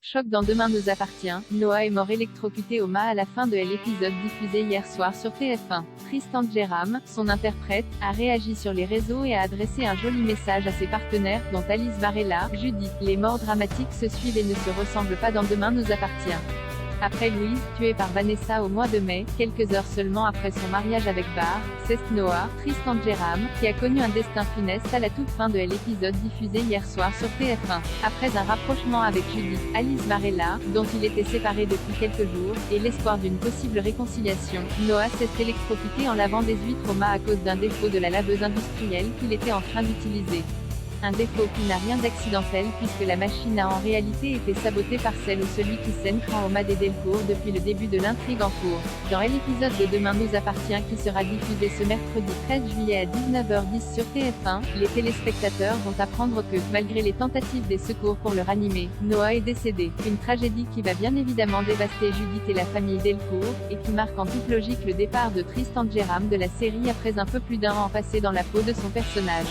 Choc dans Demain nous appartient, Noah est mort électrocuté au mât à la fin de l'épisode diffusé hier soir sur TF1. Tristan Djeram, son interprète, a réagi sur les réseaux et a adressé un joli message à ses partenaires, dont Alice Varela, Judith. Les morts dramatiques se suivent et ne se ressemblent pas dans Demain nous appartient. Après Louise, tuée par Vanessa au mois de mai, quelques heures seulement après son mariage avec Bar, c'est Noah, Tristan Djeram, qui a connu un destin funeste à la toute fin de l'épisode diffusé hier soir sur TF1. Après un rapprochement avec Judith, Alice Varela, dont il était séparé depuis quelques jours, et l'espoir d'une possible réconciliation, Noah s'est électrocuté en lavant des huîtres au mât à cause d'un défaut de la laveuse industrielle qu'il était en train d'utiliser. Un défaut qui n'a rien d'accidentel puisque la machine a en réalité été sabotée par celle ou celui qui sème cran au mât des Delcourt depuis le début de l'intrigue en cours. Dans l'épisode de Demain nous appartient qui sera diffusé ce mercredi 13 juillet à 19h10 sur TF1, les téléspectateurs vont apprendre que, malgré les tentatives des secours pour le ranimer, Noah est décédé. Une tragédie qui va bien évidemment dévaster Judith et la famille Delcourt, et qui marque en toute logique le départ de Tristan Djeram de la série après un peu plus d'un an passé dans la peau de son personnage.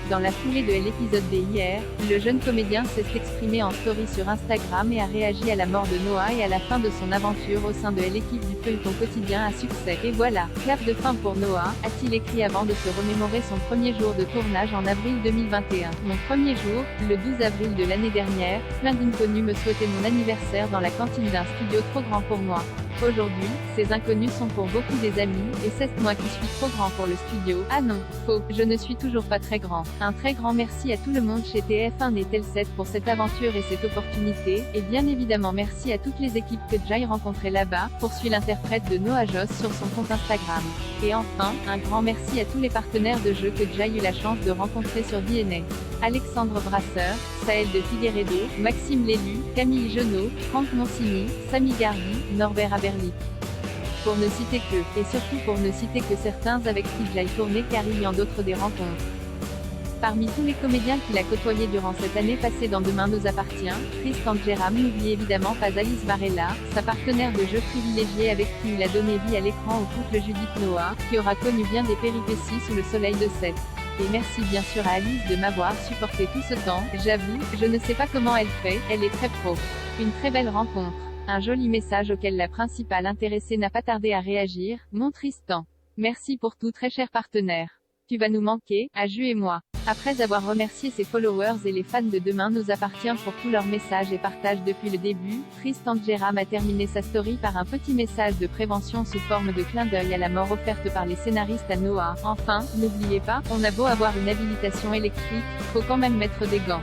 Dans la foulée de l'épisode d'hier, le jeune comédien s'est exprimé en story sur Instagram et a réagi à la mort de Noah et à la fin de son aventure au sein de l'équipe du feuilleton quotidien à succès. Et voilà, clap de fin pour Noah, a-t-il écrit avant de se remémorer son premier jour de tournage en avril 2021. Mon premier jour, le 12 avril de l'année dernière, plein d'inconnus me souhaitaient mon anniversaire dans la cantine d'un studio trop grand pour moi. Aujourd'hui, ces inconnus sont pour beaucoup des amis, et c'est moi qui suis trop grand pour le studio. Ah non, faux, je ne suis toujours pas très grand. Un très grand merci à tout le monde chez TF1 et Tel7 pour cette aventure et cette opportunité, et bien évidemment merci à toutes les équipes que j'ai rencontrées là-bas, poursuit l'interprète de Noah Joss sur son compte Instagram. Et enfin, un grand merci à tous les partenaires de jeu que j'ai eu la chance de rencontrer sur DNA. Alexandre Brasseur, Saël de Figueiredo, Maxime Lélu, Camille Genot, Franck Monsigny, Samy Gardy, Norbert Aberlich. Pour ne citer que, et surtout pour ne citer que certains avec qui j'ai tourné car il y en a d'autres des rencontres. Parmi tous les comédiens qu'il a côtoyés durant cette année passée dans Demain nous appartient, Tristan Djeram n'oublie évidemment pas Alice Varela, sa partenaire de jeu privilégiée avec qui il a donné vie à l'écran au couple Judith Noah, qui aura connu bien des péripéties sous le soleil de Sète. Et merci bien sûr à Alice de m'avoir supporté tout ce temps, j'avoue, je ne sais pas comment elle fait, elle est très pro. Une très belle rencontre. Un joli message auquel la principale intéressée n'a pas tardé à réagir, mon Tristan. Merci pour tout très cher partenaire. Tu vas nous manquer, à Ju et moi. Après avoir remercié ses followers et les fans de Demain nous appartient pour tous leurs messages et partages depuis le début, Tristan Djeram a terminé sa story par un petit message de prévention sous forme de clin d'œil à la mort offerte par les scénaristes à Noah. Enfin, n'oubliez pas, on a beau avoir une habilitation électrique, faut quand même mettre des gants.